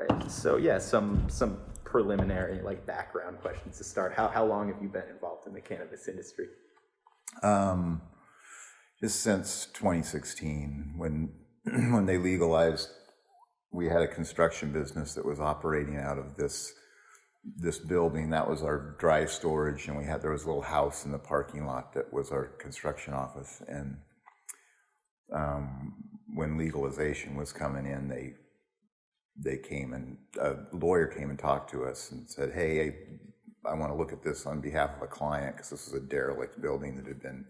right. So yeah, some preliminary like background questions to start. How long have you been involved in the cannabis industry? Just since 2016, when they legalized, we had a construction business that was operating out of this building. That was our dry storage, and there was a little house in the parking lot that was our construction office. And when legalization was coming in, they came, and a lawyer came and talked to us and said, "Hey, I want to look at this on behalf of a client, because this was a derelict building that had been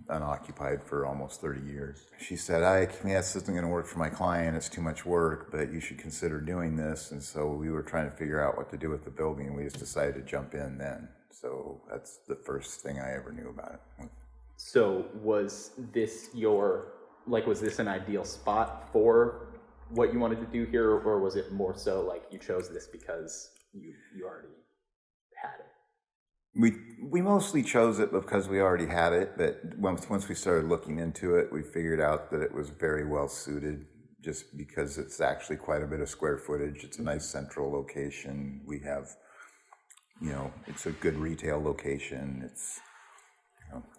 unoccupied for almost 30 years." She said, "This isn't going to work for my client. It's too much work, but you should consider doing this." And so we were trying to figure out what to do with the building, and we just decided to jump in then. So that's the first thing I ever knew about it. So was this was this an ideal spot for what you wanted to do here, or was it more so like you chose this because you already had it? We mostly chose it because we already had it, but once we started looking into it, we figured out that it was very well suited, just because it's actually quite a bit of square footage. It's a nice central location. We have, it's a good retail location. It's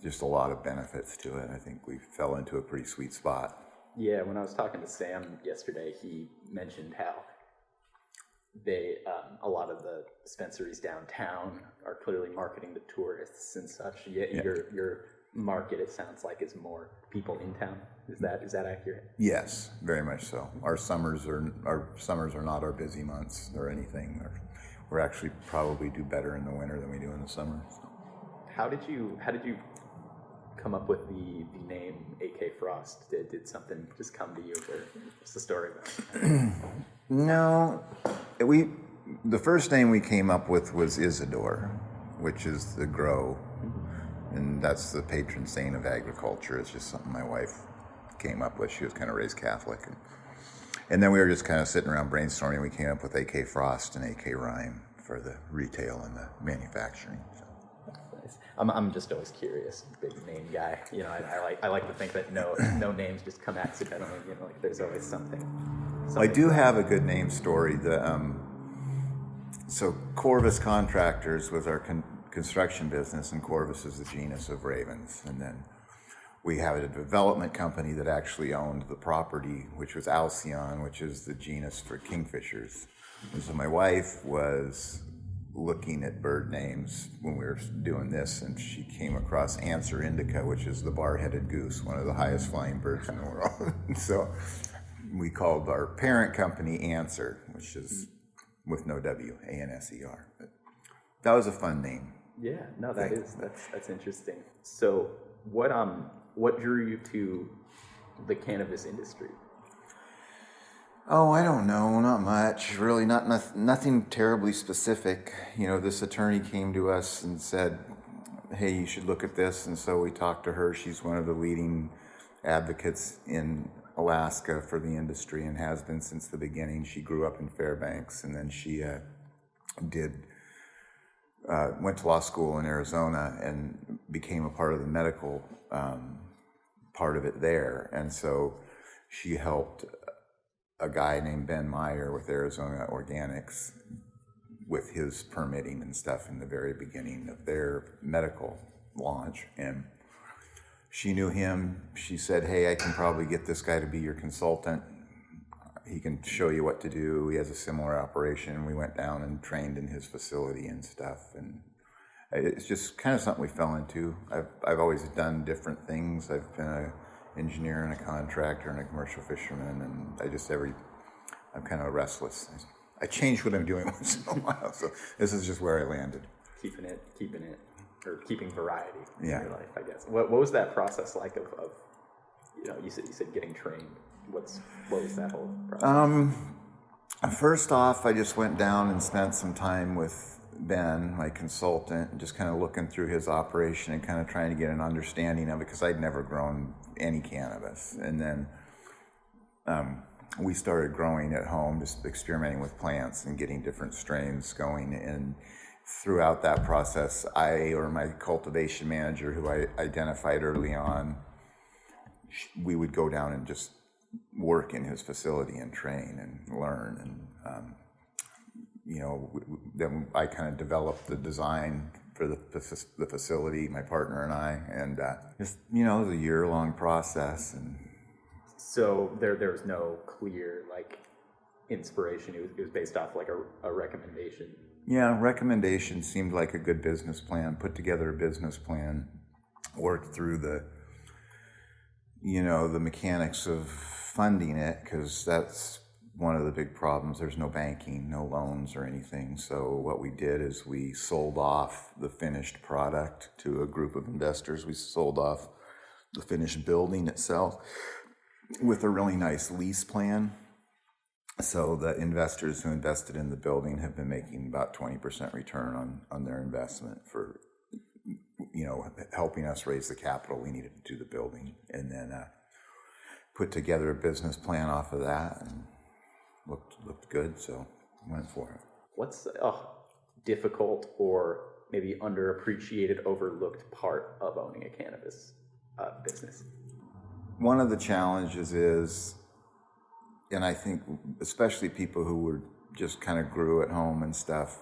just a lot of benefits to it. I think we fell into a pretty sweet spot. Yeah, when I was talking to Sam yesterday, he mentioned how a lot of the dispensaries downtown are clearly marketing to tourists and such. Yet your market, it sounds like, is more people in town. Is that accurate? Yes, very much so. Our summers are not our busy months or anything. We're actually probably do better in the winter than we do in the summer. So. How did you come up with the name AK Frost? Did something just come to you, or what's the story about it? No, the first name we came up with was Isidore, which is the grow, and that's the patron saint of agriculture. It's just something my wife came up with. She was kind of raised Catholic, and then we were just kind of sitting around brainstorming. We came up with AK Frost and AK Rhyme for the retail and the manufacturing. So. I'm just always curious, big name guy. I like to think that no names just come accidentally. Like there's always something. I do have a good name story. So Corvus Contractors was our construction business, and Corvus is the genus of ravens. And then we have a development company that actually owned the property, which was Alcyon, which is the genus for kingfishers. And so my wife was looking at bird names when we were doing this, and she came across Anser indica, which is the bar-headed goose, one of the highest flying birds in the world. So we called our parent company Anser, which is with no W, Anser. But that was a fun name. Yeah, no, that's interesting. So what drew you to the cannabis industry? Oh, I don't know, not much. Really, nothing terribly specific. This attorney came to us and said, "Hey, you should look at this." And so we talked to her. She's one of the leading advocates in Alaska for the industry and has been since the beginning. She grew up in Fairbanks, and then she went to law school in Arizona and became a part of the medical part of it there. And so she helped a guy named Ben Meyer with Arizona Organics with his permitting and stuff in the very beginning of their medical launch. And she knew him. She said, "Hey, I can probably get this guy to be your consultant. He can show you what to do. He has a similar operation." We went down and trained in his facility and stuff. And it's just kind of something we fell into. I've always done different things. I've been an engineer and a contractor and a commercial fisherman, and I'm kind of restless. I change what I'm doing once in a while, so this is just where I landed. Keeping variety in your life, I guess. What was that process like of you said getting trained? What was that whole process? First off, I just went down and spent some time with Ben, my consultant, and just kind of looking through his operation and kind of trying to get an understanding of it, because I'd never grown any cannabis. And then we started growing at home, just experimenting with plants and getting different strains going. And throughout that process, my cultivation manager, who I identified early on, we would go down and just work in his facility and train and learn. And, then I kind of developed the design for the facility, my partner and I, and it was a year-long process. And so there was no clear inspiration. It was based off a recommendation. Yeah, recommendation seemed like a good business plan. Put together a business plan, worked through the mechanics of funding it, because that's one of the big problems. There's no banking, no loans or anything. So what we did is we sold off the finished product to a group of investors. We sold off the finished building itself with a really nice lease plan. So the investors who invested in the building have been making about 20% return on their investment for, helping us raise the capital we needed to do the building, and then put together a business plan off of that, and looked good, so went for it. What's a difficult or maybe underappreciated, overlooked part of owning a cannabis business? One of the challenges is, and I think especially people who were just kind of grew at home and stuff,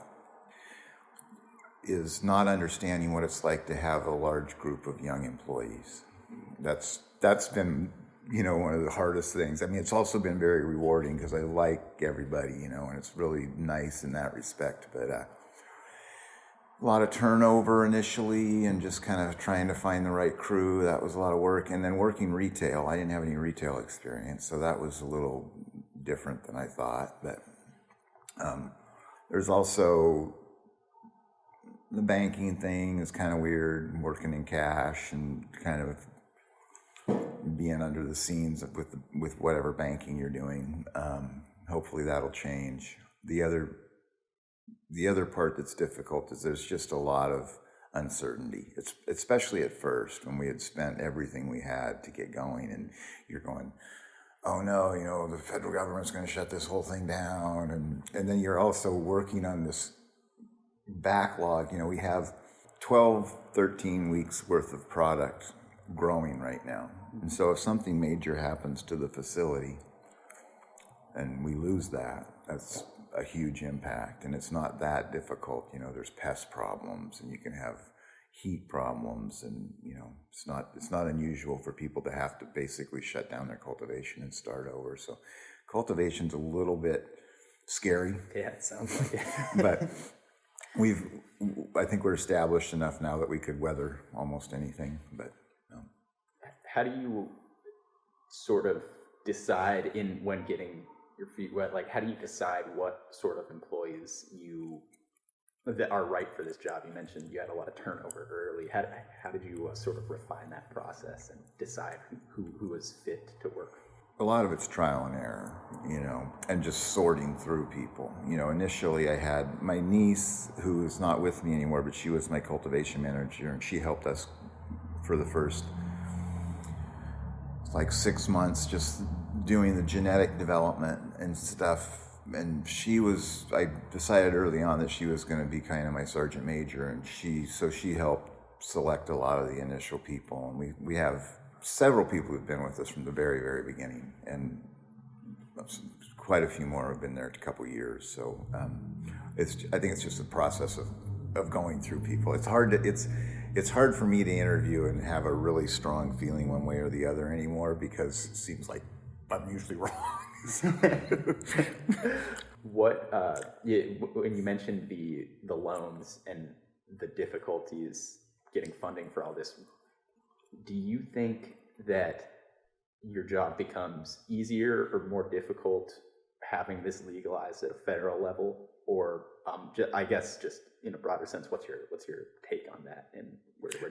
is not understanding what it's like to have a large group of young employees. That's been, one of the hardest things. I mean, it's also been very rewarding because I like everybody, and it's really nice in that respect. But a lot of turnover initially, and just kind of trying to find the right crew. That was a lot of work. And then working retail, I didn't have any retail experience, so that was a little different than I thought. But there's also the banking thing is kind of weird, working in cash and kind of being under the scenes with whatever banking you're doing. Hopefully that'll change. The other part that's difficult is there's just a lot of uncertainty. It's especially at first when we had spent everything we had to get going, and you're going, oh no, the federal government's going to shut this whole thing down, and then you're also working on this backlog. We have 13 weeks worth of product growing right now. And so if something major happens to the facility and we lose that, that's a huge impact. And it's not that difficult. There's pest problems, and you can have heat problems, and it's not unusual for people to have to basically shut down their cultivation and start over. So cultivation's a little bit scary. Yeah, it sounds like it. But I think we're established enough now that we could weather almost anything. But how do you sort of decide when getting your feet wet? How do you decide what sort of employees that are right for this job? You mentioned you had a lot of turnover early. How did you sort of refine that process and decide who was fit to work? A lot of it's trial and error, and just sorting through people. Initially I had my niece, who is not with me anymore, but she was my cultivation manager, and she helped us for the first 6 months just doing the genetic development and stuff. And I decided early on that she was going to be kind of my sergeant major, and she helped select a lot of the initial people. And we have several people who've been with us from the very, very beginning, and quite a few more have been there a couple years. So I think it's just a process of going through people. It's hard for me to interview and have a really strong feeling one way or the other anymore, because it seems like I'm usually wrong. When you mentioned the loans and the difficulties getting funding for all this, do you think that your job becomes easier or more difficult having this legalized at a federal level? Or I guess just in a broader sense, what's your take on that, and where do you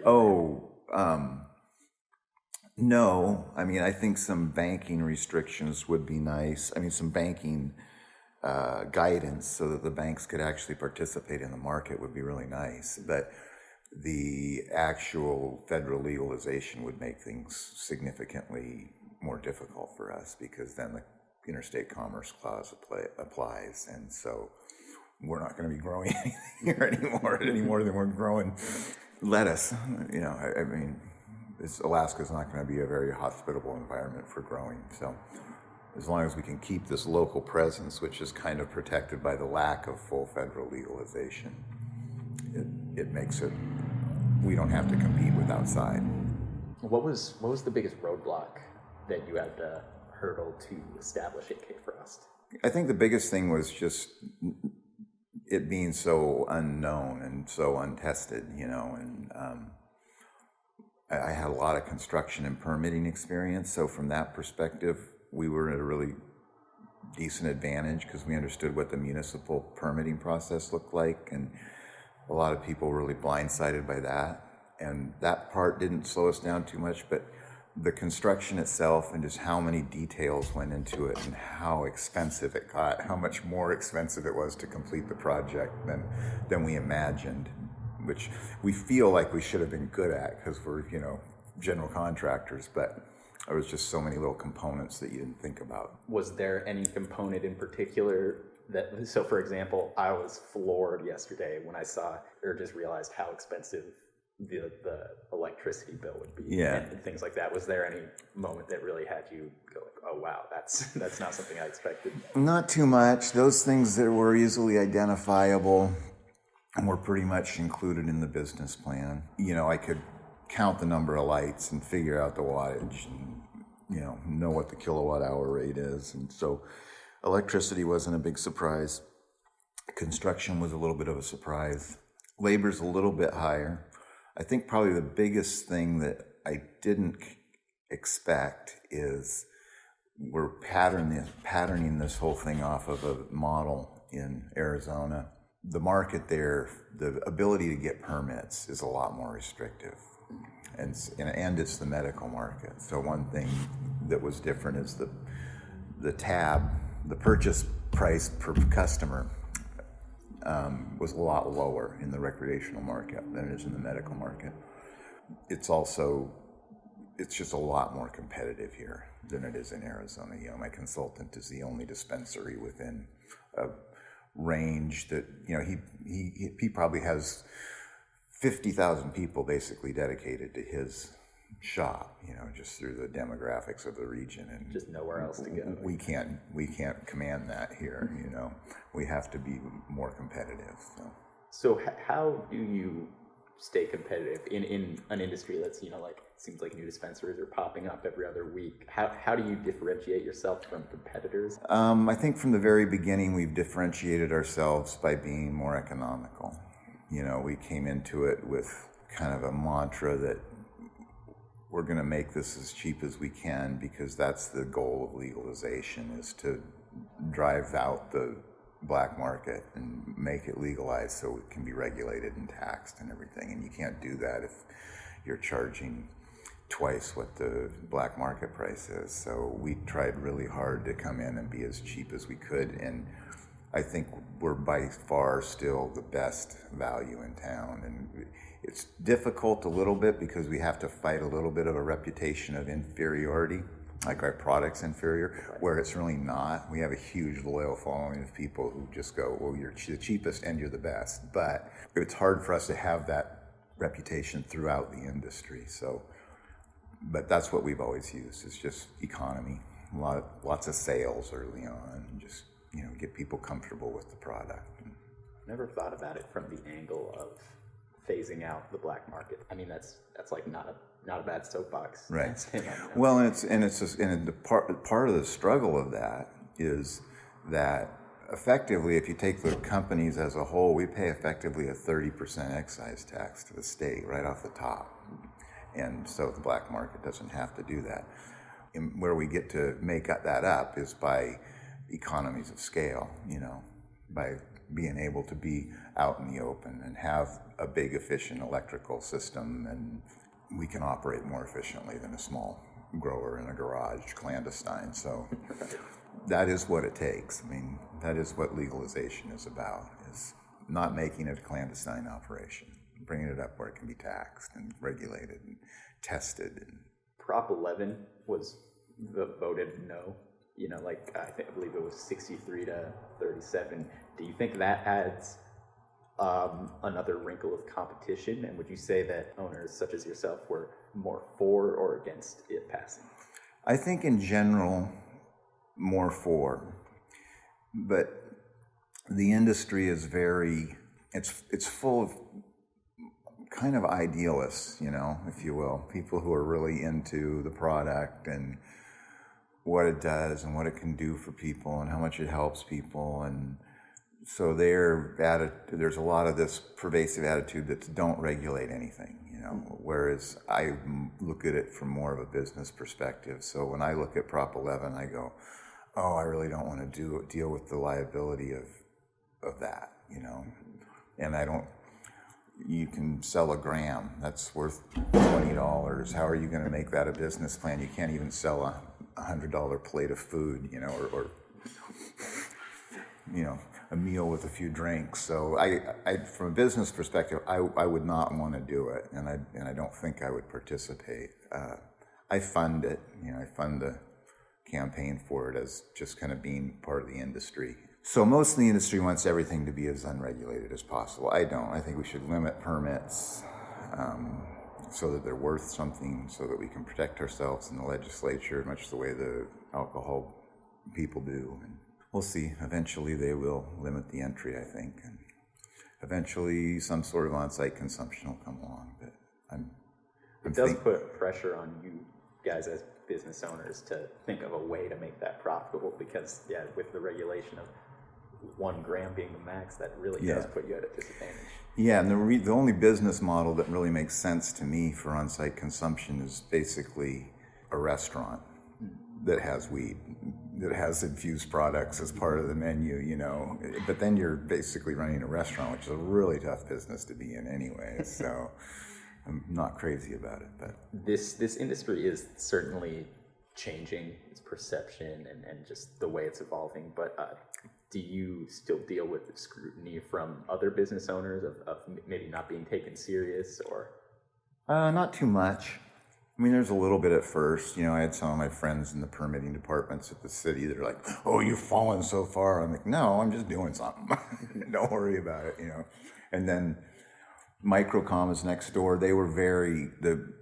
No, I think some banking restrictions would be nice. Some banking guidance so that the banks could actually participate in the market would be really nice. But the actual federal legalization would make things significantly more difficult for us, because then the interstate commerce clause applies, and so we're not going to be growing anything here anymore any more than we're growing lettuce. Alaska's not going to be a very hospitable environment for growing. So as long as we can keep this local presence, which is kind of protected by the lack of full federal legalization, it makes it, we don't have to compete with outside. What was the biggest roadblock that you had to hurdle to establish AK Frost? I think the biggest thing was just it being so unknown and so untested, and I had a lot of construction and permitting experience, so from that perspective, we were at a really decent advantage because we understood what the municipal permitting process looked like, and a lot of people were really blindsided by that, and that part didn't slow us down too much, but the construction itself and just how many details went into it and how expensive it got, how much more expensive it was to complete the project than we imagined, which we feel like we should have been good at because we're, general contractors, but there was just so many little components that you didn't think about. Was there any component in particular so for example, I was floored yesterday when I saw or just realized how expensive the electricity bill would be, and things like that. Was there any moment that really had you go like, oh wow, that's not something I expected? Not too much. Those things that were easily identifiable and were pretty much included in the business plan. I could count the number of lights and figure out the wattage and know what the kilowatt hour rate is, and so electricity wasn't a big surprise. Construction was a little bit of a surprise. Labor's a little bit higher. I think probably the biggest thing that I didn't expect is we're patterning this whole thing off of a model in Arizona. The market there, the ability to get permits is a lot more restrictive, and it's the medical market. So one thing that was different is the tab, the purchase price per customer was a lot lower in the recreational market than it is in the medical market. It's just a lot more competitive here than it is in Arizona. My consultant is the only dispensary within a range that, he probably has 50,000 people basically dedicated to his shop, just through the demographics of the region, and just nowhere else to go. We can't command that here. We have to be more competitive. So how do you stay competitive in an industry that's seems like new dispensaries are popping up every other week? How do you differentiate yourself from competitors? I think from the very beginning we've differentiated ourselves by being more economical. We came into it with kind of a mantra that we're going to make this as cheap as we can, because that's the goal of legalization, is to drive out the black market and make it legalized so it can be regulated and taxed and everything. And you can't do that if you're charging twice what the black market price is. So we tried really hard to come in and be as cheap as we could, and I think we're by far still the best value in town. And it's difficult a little bit because we have to fight a little bit of a reputation of inferiority, like our product's inferior, where it's really not. We have a huge loyal following of people who just go, well, you're the cheapest and you're the best. But it's hard for us to have that reputation throughout the industry. But that's what we've always used. It's just economy, lots of sales early on, and just get people comfortable with the product. Never thought about it from the angle of phasing out the black market. I mean, that's like not a bad soapbox. Right. Well, and the part of the struggle of that is that effectively, if you take the companies as a whole, we pay effectively a 30% excise tax to the state right off the top, and so the black market doesn't have to do that. And where we get to make that up is by economies of scale, by being able to be out in the open and have a big efficient electrical system, and we can operate more efficiently than a small grower in a garage clandestine. So that is what it takes. I mean, that is what legalization is about, is not making it a clandestine operation, bringing it up where it can be taxed and regulated and tested. Prop 11 was voted no. I believe it was 63 to 37. Do you think that adds another wrinkle of competition? And would you say that owners such as yourself were more for or against it passing? I think in general, more for. But the industry is it's full of kind of idealists, if you will, people who are really into the product and what it does and what it can do for people and how much it helps people. And so there's a lot of this pervasive attitude that don't regulate anything, whereas I look at it from more of a business perspective. So when I look at Prop 11, I go, oh, I really don't want to deal with the liability of that, and you can sell a gram that's worth $20. How are you going to make that a business plan? You can't even sell a $100 plate of food, or a meal with a few drinks. So I from a business perspective, I would not want to do it, and I don't think I would participate. I fund it, I fund the campaign for it as just kind of being part of the industry. So most of the industry wants everything to be as unregulated as possible. I don't. I think we should limit permits so that they're worth something, so that we can protect ourselves in the legislature, much the way the alcohol people do. And we'll see. Eventually they will limit the entry, I think. And eventually some sort of on-site consumption will come along. But it does put pressure on you guys as business owners to think of a way to make that profitable, because with the regulation of 1 gram being the max, that really does put you at a disadvantage. Yeah, and the only business model that really makes sense to me for on-site consumption is basically a restaurant that has weed, that has infused products as part of the menu, but then you're basically running a restaurant, which is a really tough business to be in anyway, so I'm not crazy about it. But this industry is certainly changing its perception and just the way it's evolving, but do you still deal with the scrutiny from other business owners of maybe not being taken serious, or? Not too much. I mean, there's a little bit at first. I had some of my friends in the permitting departments at the city that are like, oh, you've fallen so far. I'm like, no, I'm just doing something. Don't worry about it, And then Microcom is next door. They were the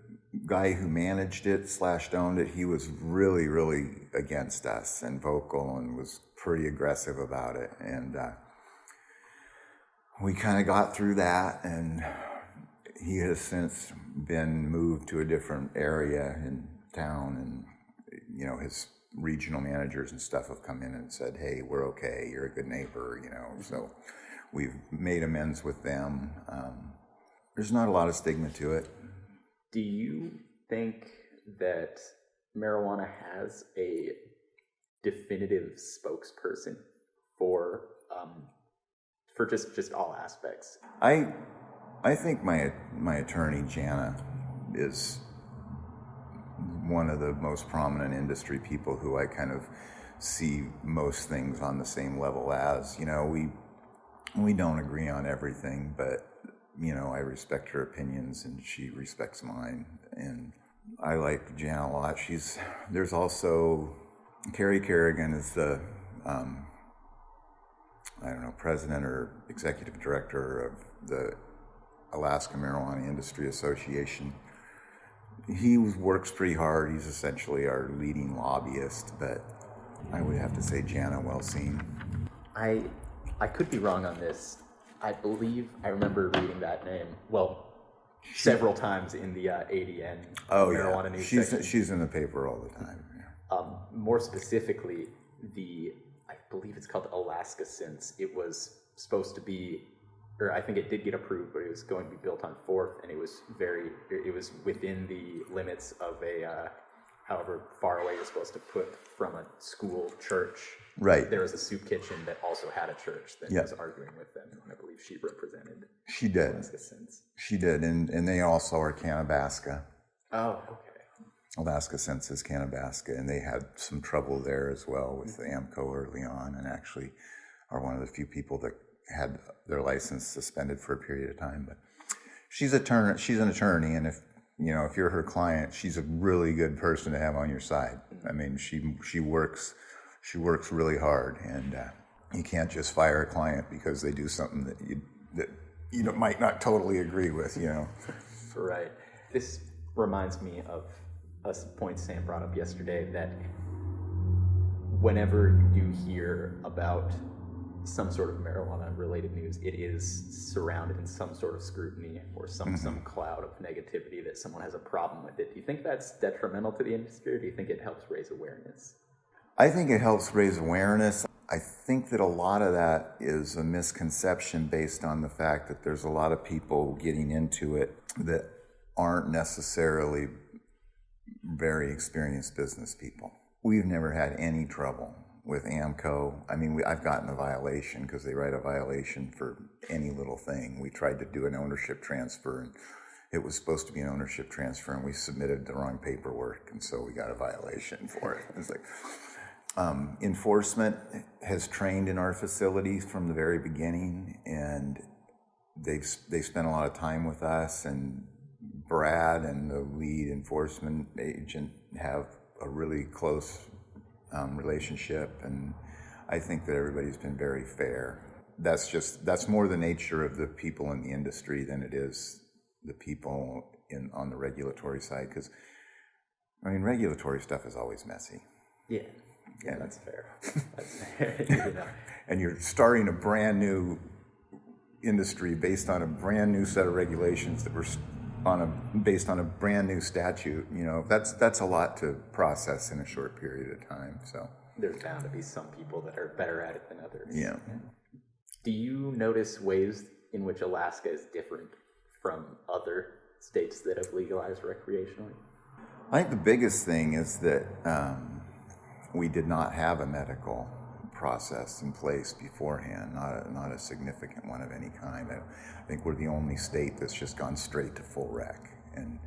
guy who managed it / owned it, he was really, really against us and vocal and was pretty aggressive about it. And we kind of got through that, and he has since been moved to a different area in town, and his regional managers and stuff have come in and said, hey, we're okay, you're a good neighbor, so we've made amends with them. There's not a lot of stigma to it. Do you think that marijuana has a definitive spokesperson for just all aspects? I think my attorney Jana is one of the most prominent industry people who I kind of see most things on the same level as. We don't agree on everything, but I respect her opinions and she respects mine, and I like Jana a lot. There's also Carrie Kerrigan is the president or executive director of the Alaska Marijuana Industry Association. He works pretty hard. He's essentially our leading lobbyist, but I would have to say Jana Wellseen. I could be wrong on this. I believe I remember reading that name, several times in the ADN marijuana news section. She's in the paper all the time. Yeah. More specifically, I believe it's called Alaska Sense. It was supposed to be, or I think it did get approved, but it was going to be built on 4th, and it was within the limits of however far away you're supposed to put from a school, church. Right. There was a soup kitchen that also had a church that was arguing with them, and I believe she represented. She did. Alaska Sense. She did, and they also are Cannabaska. Oh, okay. Alaska Sense is Cannabaska, and they had some trouble there as well with the AMCO early on, and actually are one of the few people that had their license suspended for a period of time. But she's an attorney, and if you're her client, she's a really good person to have on your side. I mean, she works really hard, and you can't just fire a client because they do something that you might not totally agree with. Right. This reminds me of a point Sam brought up yesterday, that whenever you do hear about some sort of marijuana-related news, it is surrounded in some sort of scrutiny or some cloud of negativity that someone has a problem with it. Do you think that's detrimental to the industry, or do you think it helps raise awareness? I think it helps raise awareness. I think that a lot of that is a misconception based on the fact that there's a lot of people getting into it that aren't necessarily very experienced business people. We've never had any trouble with AMCO. I mean, I've gotten a violation because they write a violation for any little thing. We tried to do an ownership transfer, and it was supposed to be an ownership transfer, and we submitted the wrong paperwork, and so we got a violation for it. It's like, enforcement has trained in our facilities from the very beginning, and they spent a lot of time with us, and Brad and the lead enforcement agent have a really close relationship, and I think that everybody's been very fair. That's more the nature of the people in the industry than it is the people on the regulatory side, because I mean, regulatory stuff is always messy. Yeah, that's fair. That's fair. You know. And you're starting a brand new industry based on a brand new set of regulations that were based on a brand new statute. You know, that's a lot to process in a short period of time. So there's bound to be some people that are better at it than others. Yeah. Do you notice ways in which Alaska is different from other states that have legalized recreationally? I think the biggest thing is that we did not have a medical process in place beforehand, not a significant one of any kind. I think we're the only state that's just gone straight to full rec, and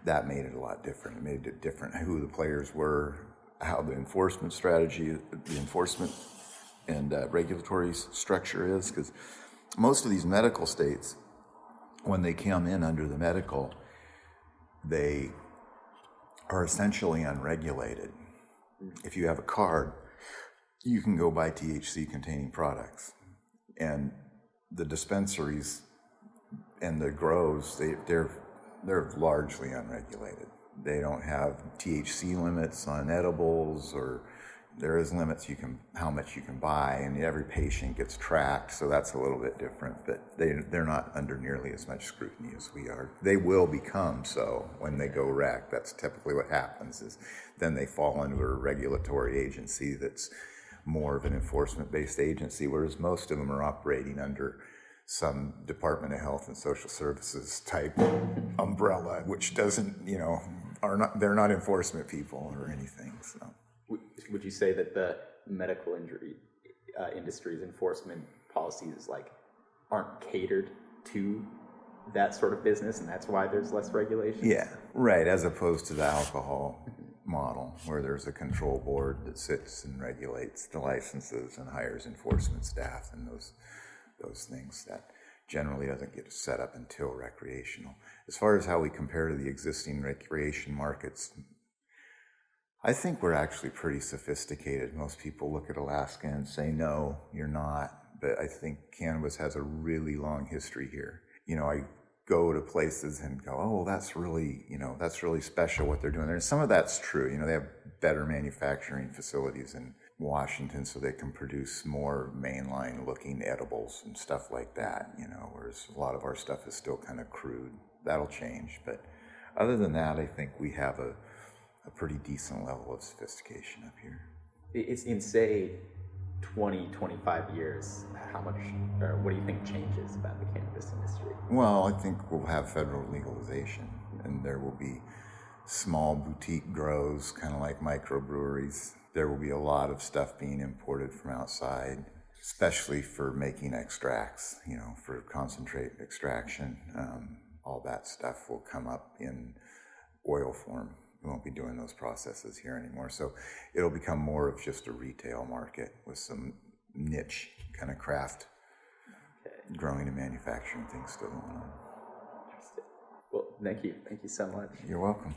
that made it a lot different. It made it different who the players were, how the enforcement strategy, the enforcement and regulatory structure is, because most of these medical states, when they come in under the medical, they are essentially unregulated. If you have a card, you can go buy THC-containing products, and the dispensaries and the grows, they're largely unregulated. They don't have THC limits on edibles, or there is limits how much you can buy, and every patient gets tracked, so that's a little bit different, but they're not under nearly as much scrutiny as we are. They will become so when they go rec. That's typically what happens, is then they fall under a regulatory agency that's more of an enforcement-based agency, whereas most of them are operating under some Department of Health and Social Services type umbrella, which doesn't, they're not enforcement people or anything, so. Would you say that the medical industry's enforcement policies aren't catered to that sort of business, and that's why there's less regulation? Yeah, right, as opposed to the alcohol model, where there's a control board that sits and regulates the licenses and hires enforcement staff and those things that generally doesn't get set up until recreational. As far as how we compare to the existing recreation markets, I think we're actually pretty sophisticated. Most people look at Alaska and say, no, you're not. But I think cannabis has a really long history here. I go to places and go, oh, that's really special what they're doing there. And some of that's true. They have better manufacturing facilities in Washington, so they can produce more mainline looking edibles and stuff like that, whereas a lot of our stuff is still kind of crude. That'll change. But other than that, I think we have a pretty decent level of sophistication up here. It's in, say, 20, 25 years, how much, or what do you think changes about the cannabis industry? Well, I think we'll have federal legalization, and there will be small boutique grows, kind of like microbreweries. There will be a lot of stuff being imported from outside, especially for making extracts, for concentrate extraction. All that stuff will come up in oil form. We won't be doing those processes here anymore. So it'll become more of just a retail market with some niche kind of craft growing and manufacturing things still going on. Well, thank you. Thank you so much. You're welcome.